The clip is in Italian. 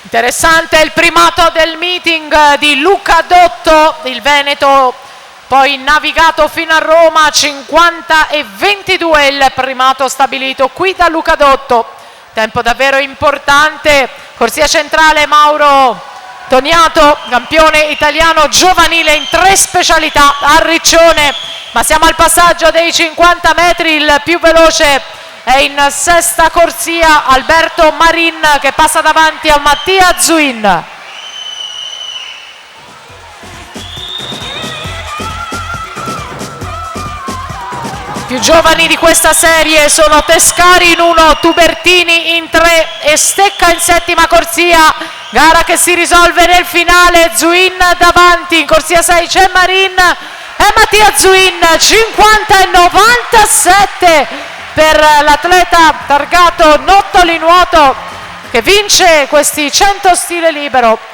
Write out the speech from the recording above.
Interessante il primato del meeting di Luca Dotto, il Veneto, poi navigato fino a Roma, 50:22 il primato stabilito qui da Luca Dotto. Tempo davvero importante, corsia centrale Mauro Toniato, campione italiano giovanile in 3 specialità a Riccione, ma siamo al passaggio dei 50 metri, il più veloce è in 6ª corsia Alberto Marin che passa davanti a Mattia Zuin. Più giovani di questa serie sono Tescari in 1, Tubertini in 3 e Stecca in 7ª corsia, gara che si risolve nel finale. Zuin davanti, in corsia 6 c'è Marin e Mattia Zuin, 50:97 per l'atleta targato Nottoli Nuoto che vince questi 100 stile libero.